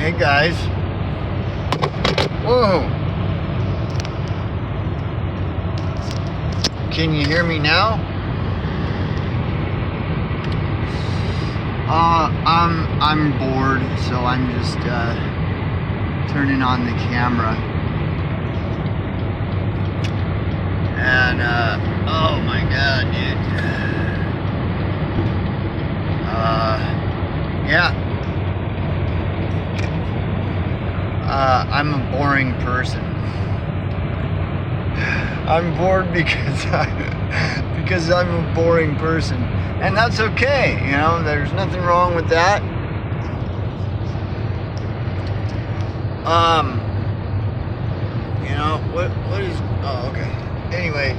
Hey guys. Whoa. Can you hear me now? I'm bored, so I'm just turning on the camera. And oh my god, dude. Yeah. I'm a boring person. I'm bored because I'm a boring person, and that's okay. You know, there's nothing wrong with that. You know what is? Oh, okay. Anyway,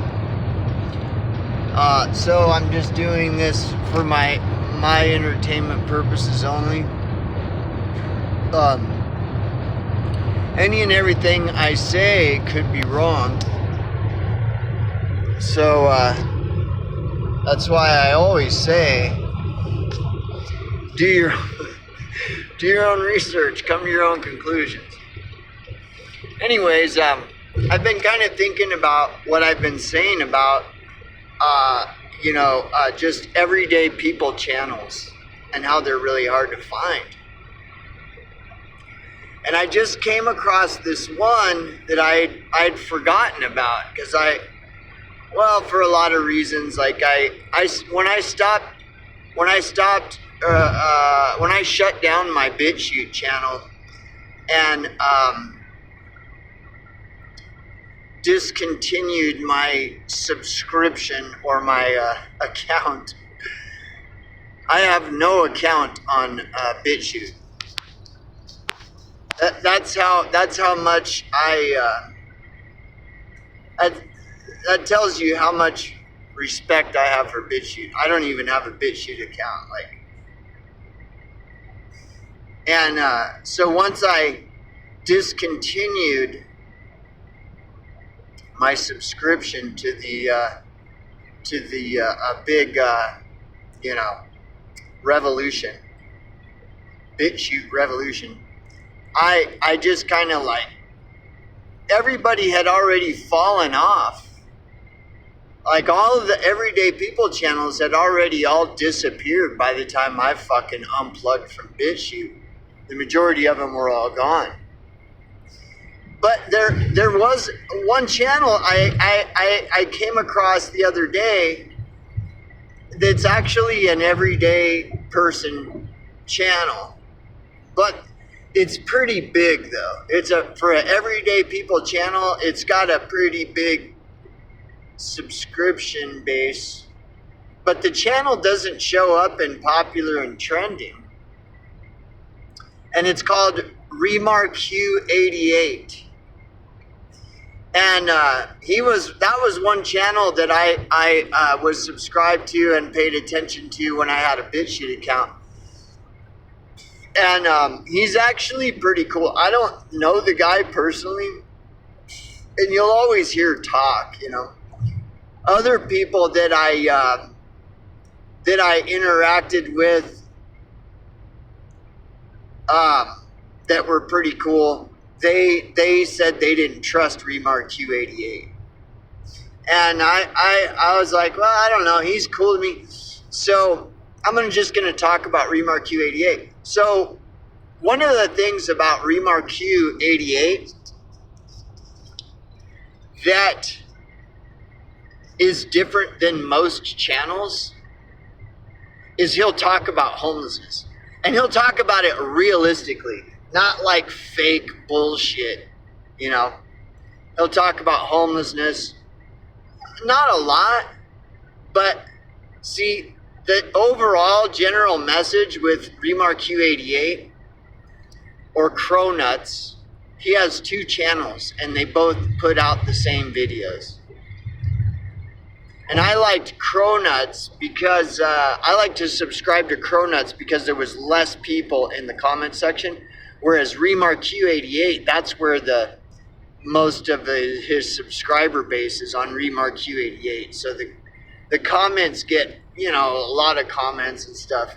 so I'm just doing this for my entertainment purposes only. Any and everything I say could be wrong. So, that's why I always say, do your own research, come to your own conclusions. Anyways, I've been kind of thinking about what I've been saying about, just everyday people channels and how they're really hard to find. And I just came across this one that I'd forgotten about because for a lot of reasons. Like when I shut down my BitChute channel and discontinued my subscription or my account. I have no account on BitChute. That's how much that tells you how much respect I have for BitChute. I don't even have a BitChute account, so once I discontinued my subscription to the big revolution, BitChute revolution, I just kind of everybody had already fallen off. Like all of the everyday people channels had already all disappeared by the time I fucking unplugged from BitChute. The majority of them were all gone. But there was one channel I came across the other day that's actually an everyday person channel. But it's pretty big though. For an everyday people channel, it's got a pretty big subscription base, but the channel doesn't show up in popular and trending. And it's called Remarque 88. And that was one channel that I was subscribed to and paid attention to when I had a BitChute account. And he's actually pretty cool. I don't know the guy personally, and you'll always hear talk, you know. Other people that I interacted with that were pretty cool, they said they didn't trust Remarque 88. And I was like, well, I don't know, he's cool to me. So I'm just gonna talk about Remarque 88. So one of the things about Remarque 88 that is different than most channels is he'll talk about homelessness. And he'll talk about it realistically, not like fake bullshit, you know. He'll talk about homelessness, not a lot, but see, the overall general message with Remarque 88 or Cronuts, he has two channels and they both put out the same videos. And I liked Cronuts because I like to subscribe to Cronuts because there was less people in the comment section. Whereas Remarque 88, that's where most of his subscriber base is on Remarque 88. So the comments get, a lot of comments and stuff.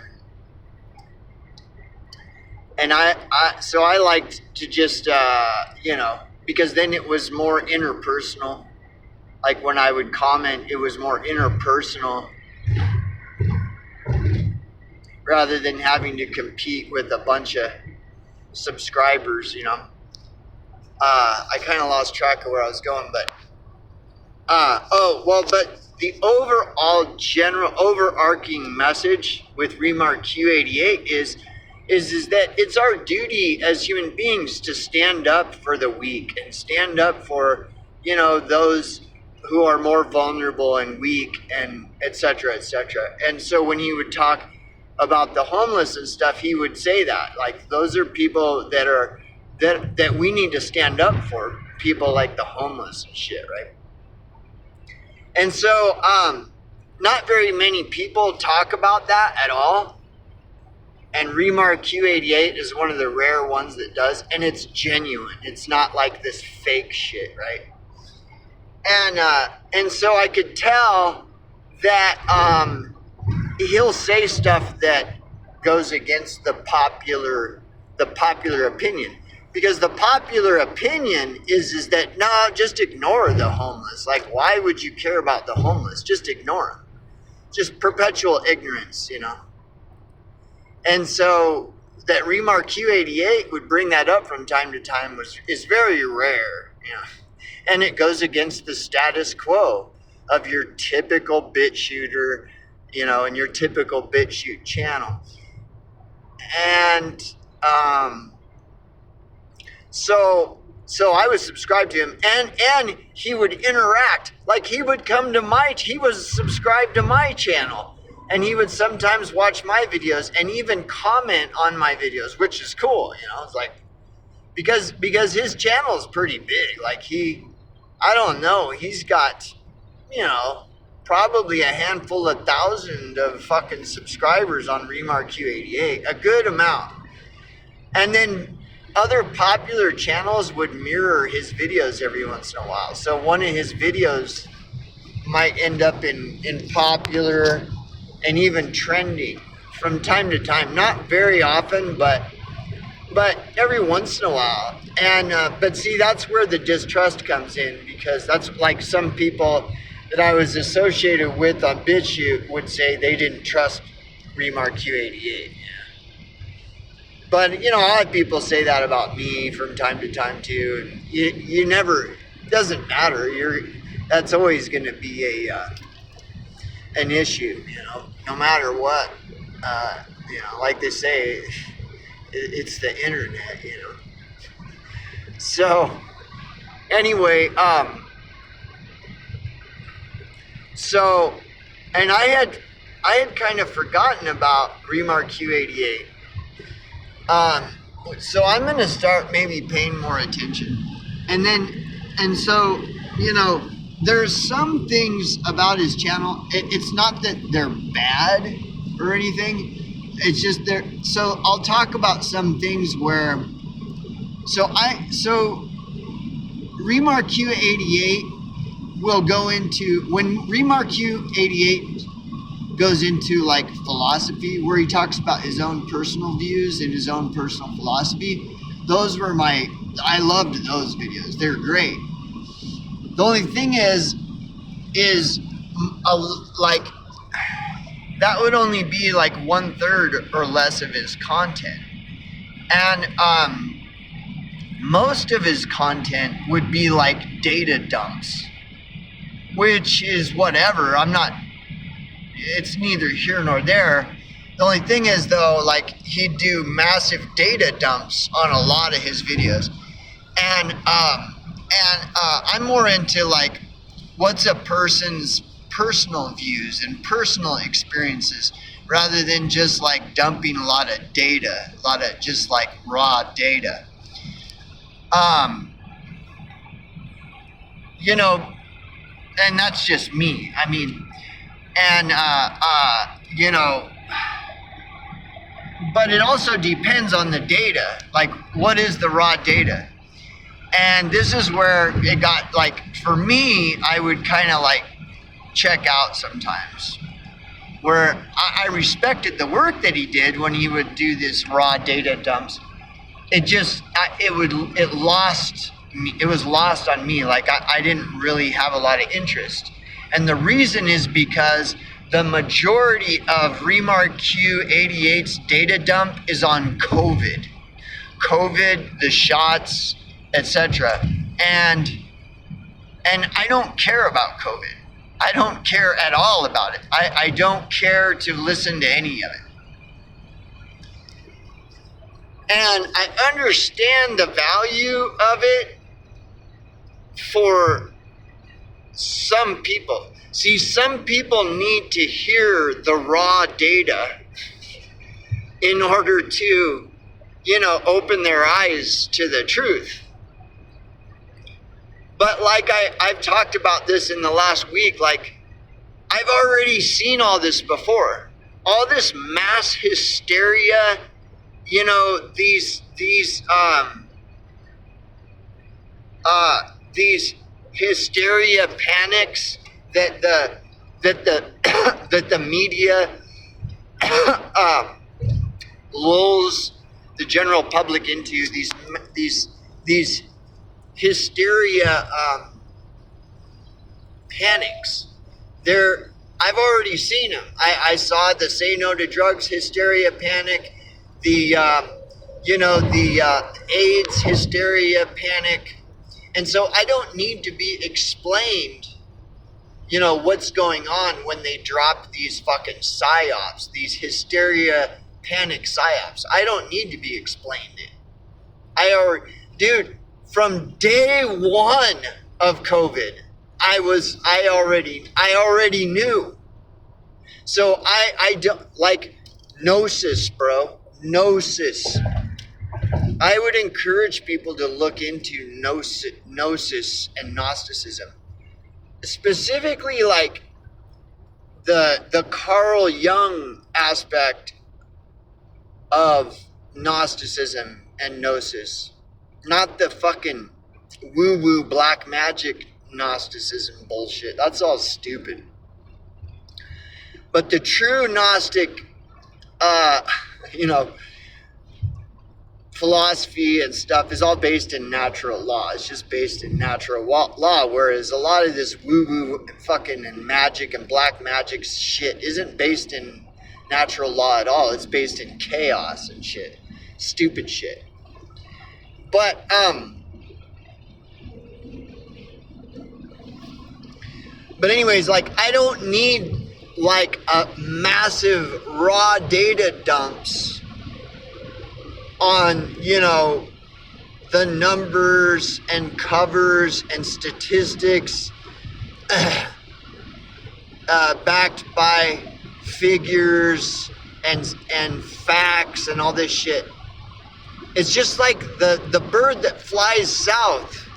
And so I liked to just, because then it was more interpersonal. Like when I would comment, it was more interpersonal rather than having to compete with a bunch of subscribers, I kind of lost track of where I was going, but but the overall general overarching message with Remarque Q88 is that it's our duty as human beings to stand up for the weak and stand up for, those who are more vulnerable and weak and et cetera, et cetera. And so when he would talk about the homeless and stuff, he would say that, like, those are people that we need to stand up for, people like the homeless and shit, right? And so not very many people talk about that at all. And Remarque Q88 is one of the rare ones that does, and it's genuine. It's not like this fake shit, right? And so I could tell that he'll say stuff that goes against the popular opinion, because the popular opinion is that no, just ignore the homeless. Like, why would you care about the homeless? Just ignore them. Just perpetual ignorance, And so that Remarque Q88 would bring that up from time to time is very rare, and it goes against the status quo of your typical bit shooter, and your typical bit shoot channel. And so I was subscribed to him, and he would interact. Like, he would come to he was subscribed to my channel, and he would sometimes watch my videos and even comment on my videos, which is cool, It's like, because his channel is pretty big. Like, I don't know, he's got, probably a handful of thousand of fucking subscribers on Remarque Q88, a good amount. And then other popular channels would mirror his videos every once in a while. So one of his videos might end up in popular and even trending from time to time. Not very often, but every once in a while. And but see, that's where the distrust comes in, because that's like some people that I was associated with on BitChute would say they didn't trust Remarque Q88. But, a lot of people say that about me from time to time too. And you never, it doesn't matter. That's always going to be an issue, no matter what. Like they say, it's the internet, So, anyway, and I had kind of forgotten about Remarque Q88. So I'm going to start maybe paying more attention. And so, there's some things about his channel. It's not that they're bad or anything. It's just so I'll talk about some things where, so Remarque Q88 will go into, when Remarque Q88 goes into like philosophy, where he talks about his own personal views and his own personal philosophy. Those were I loved those videos. They're great. The only thing is like, that would only be like 1/3 or less of his content. And most of his content would be like data dumps, which is whatever. It's neither here nor there. The only thing is, though, like, he'd do massive data dumps on a lot of his videos. And I'm more into, like, what's a person's personal views and personal experiences, rather than just, like, dumping a lot of data, a lot of just, like, raw data. And that's just me. I mean, and, but it also depends on the data. Like, what is the raw data? And this is where it got, like, for me, I would kind of like check out sometimes. where I respected the work that he did when he would do this raw data dumps. It lost me. It was lost on me. Like I didn't really have a lot of interest. And the reason is because the majority of Remarque Q88's data dump is on COVID, the shots, etc. And I don't care about COVID. I don't care at all about it. I don't care to listen to any of it. And I understand the value of it for some people. See, some people need to hear the raw data in order to, open their eyes to the truth. But like I've talked about this in the last week, like I've already seen all this before. All this mass hysteria, these hysteria panics that the media lulls the general public into, these hysteria panics. I've already seen them. I saw the Say No to Drugs hysteria panic, the AIDS hysteria panic. And so I don't need to be explained, what's going on when they drop these fucking psyops, these hysteria panic psyops. I don't need to be explained it. Dude, from day one of COVID, I already knew. So I don't, like, gnosis, bro. Gnosis. I would encourage people to look into gnosis and Gnosticism. Specifically, like, the Carl Jung aspect of Gnosticism and Gnosis. Not the fucking woo-woo black magic Gnosticism bullshit. That's all stupid. But the true Gnostic, philosophy and stuff is all based in natural law. It's just based in natural law, whereas a lot of this woo-woo fucking and magic and black magic shit isn't based in natural law at all. It's based in chaos and shit. Stupid shit. But, anyways, like, I don't need, like, a massive raw data dumps on, the numbers and covers and statistics backed by figures and facts and all this shit. It's just like the bird that flies south.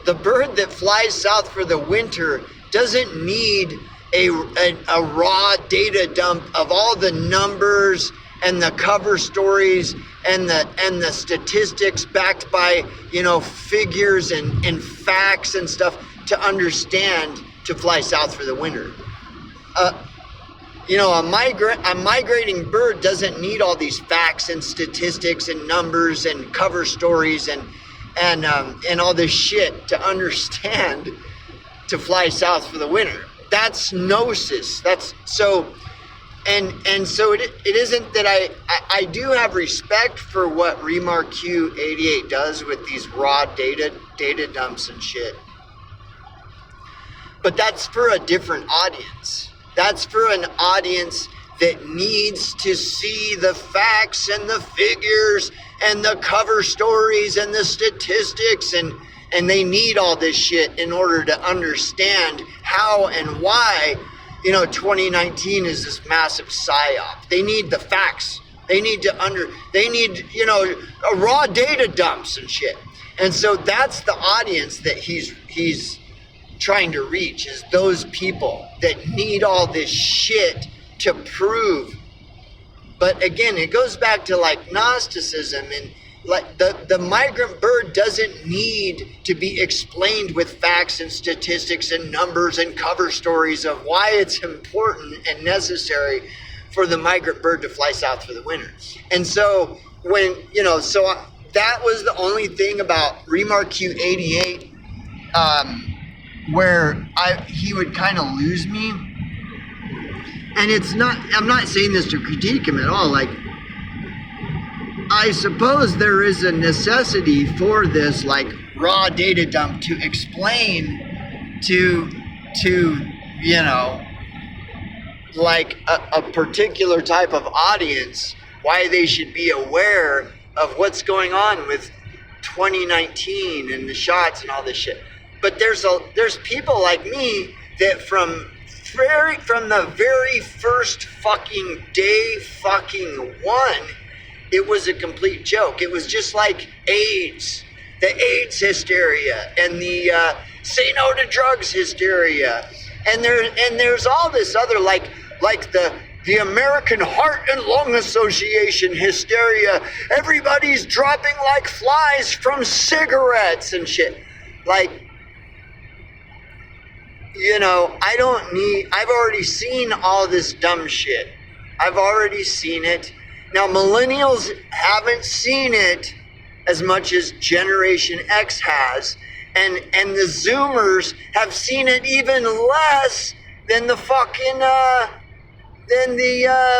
The bird that flies south for the winter doesn't need a raw data dump of all the numbers and the cover stories and the statistics backed by, figures and facts and stuff to understand to fly south for the winter. A migrating bird doesn't need all these facts and statistics and numbers and cover stories and all this shit to understand to fly south for the winter. That's gnosis. That's so. And so it isn't that I do have respect for what Remarque Q88 does with these raw data dumps and shit. But that's for a different audience. That's for an audience that needs to see the facts and the figures and the cover stories and the statistics and they need all this shit in order to understand how and why 2019 is this massive psyop. They need the facts. They need raw data dumps and shit. And so that's the audience that he's trying to reach, is those people that need all this shit to prove. But again, it goes back to like Gnosticism like the migrant bird doesn't need to be explained with facts and statistics and numbers and cover stories of why it's important and necessary for the migrant bird to fly south for the winter. And so when, that was the only thing about Remarque 88 where he would kind of lose me. And I'm not saying this to critique him at all. Like, I suppose there is a necessity for this, like, raw data dump to explain to like a particular type of audience why they should be aware of what's going on with 2019 and the shots and all this shit. But there's people like me that from the very first fucking day fucking one, it was a complete joke. It was just like AIDS, the AIDS hysteria, and the say no to drugs hysteria, and there's all this other like the American Heart and Lung Association hysteria. Everybody's dropping like flies from cigarettes and shit. Like, I've already seen all this dumb shit. I've already seen it. Now, millennials haven't seen it as much as Generation X has, and the Zoomers have seen it even less than the fucking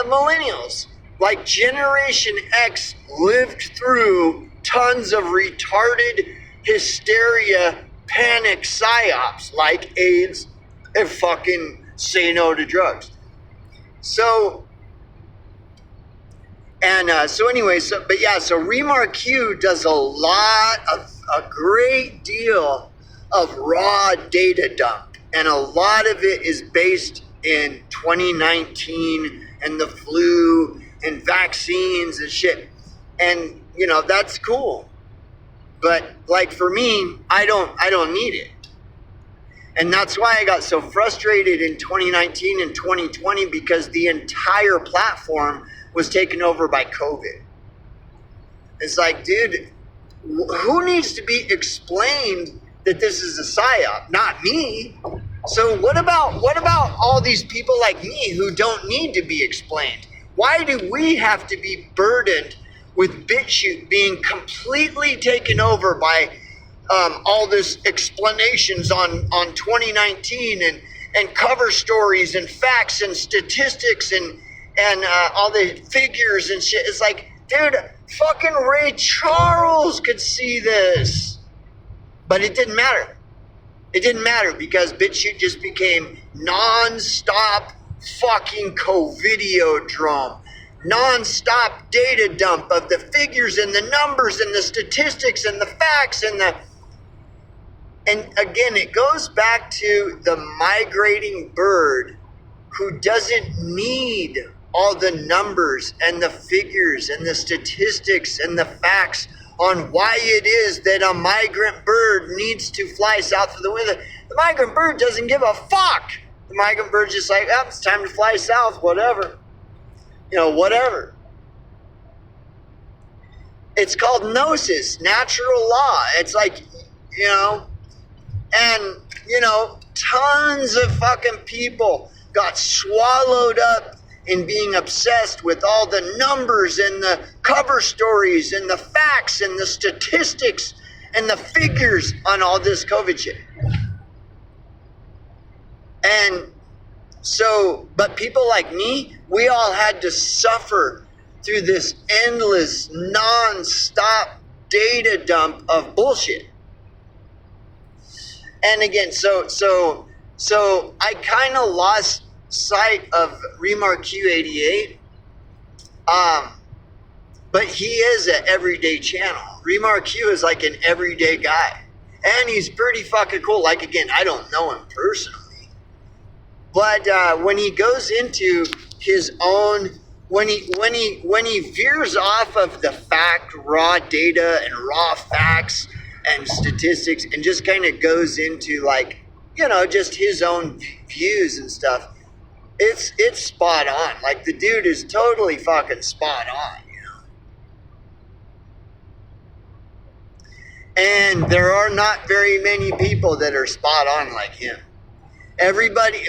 millennials. Like, Generation X lived through tons of retarded hysteria, panic psyops like AIDS and fucking say no to drugs. So Remarque does a great deal of raw data dump, and a lot of it is based in 2019 and the flu and vaccines and shit. And that's cool. But like for me, I don't need it. And that's why I got so frustrated in 2019 and 2020, because the entire platform was taken over by COVID. It's like, dude, who needs to be explained that this is a psyop? Not me. So what about all these people like me who don't need to be explained? Why do we have to be burdened with BitChute being completely taken over by all this explanations on 2019 and cover stories and facts and statistics and all the figures and shit? It's like, dude, fucking Ray Charles could see this. But it didn't matter. It didn't matter because BitChute just became non-stop fucking co-videodrome. Non-stop data dump of the figures and the numbers and the statistics and the facts and again, it goes back to the migrating bird who doesn't need all the numbers and the figures and the statistics and the facts on why it is that a migrant bird needs to fly south for the winter. The migrant bird doesn't give a fuck. The migrant bird's just like, oh, it's time to fly south, whatever. Whatever. It's called gnosis, natural law. It's like, tons of fucking people got swallowed up in being obsessed with all the numbers and the cover stories and the facts and the statistics and the figures on all this COVID shit. And so, but people like me, we all had to suffer through this endless, non-stop data dump of bullshit. And again, so I kind of lost sight of Remarque 88. But he is an everyday channel. Remarque is like an everyday guy. And he's pretty fucking cool. Like, again, I don't know him personally. But when he goes into his own, when he veers off of the raw data and raw facts and statistics and just kind of goes into like, just his own views and stuff, it's spot on. Like, the dude is totally fucking spot on, And there are not very many people that are spot on like him.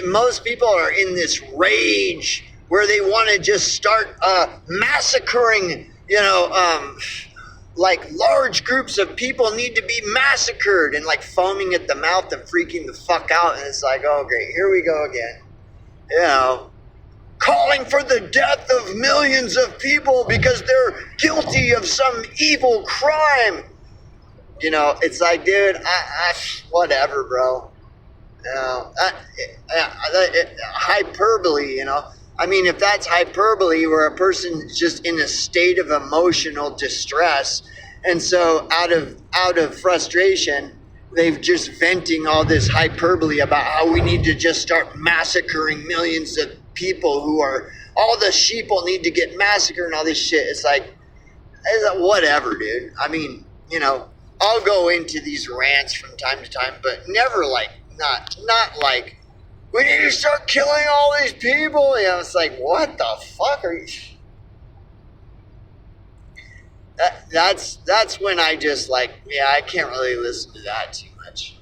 Most people are in this rage where they want to just start massacring, like large groups of people need to be massacred and like foaming at the mouth and freaking the fuck out. And it's like, oh, great, here we go again. Calling for the death of millions of people because they're guilty of some evil crime. It's like, dude, whatever, bro. Hyperbole, I mean, if that's hyperbole where a person's just in a state of emotional distress, and so out of frustration, they've just venting all this hyperbole about how we need to just start massacring millions of people all the sheeple need to get massacred and all this shit. It's like, whatever, dude. I mean, I'll go into these rants from time to time, but never like, not like, we need to start killing all these people. It's like, what the fuck are you? That's when I just like, I can't really listen to that too much.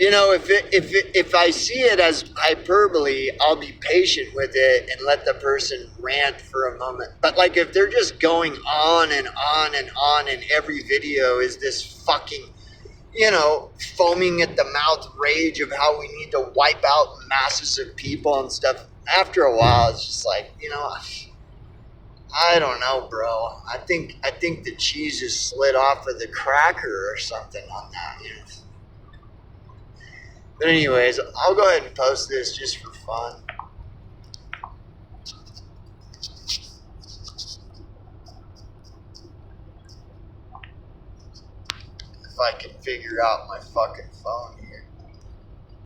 If I see it as hyperbole, I'll be patient with it and let the person rant for a moment. But like, if they're just going on and on and on, and every video is this fucking, foaming at the mouth rage of how we need to wipe out masses of people and stuff, after a while, it's just like, I don't know, bro. I think the cheese is slid off of the cracker or something on that, But anyways, I'll go ahead and post this just for fun. If I can figure out my fucking phone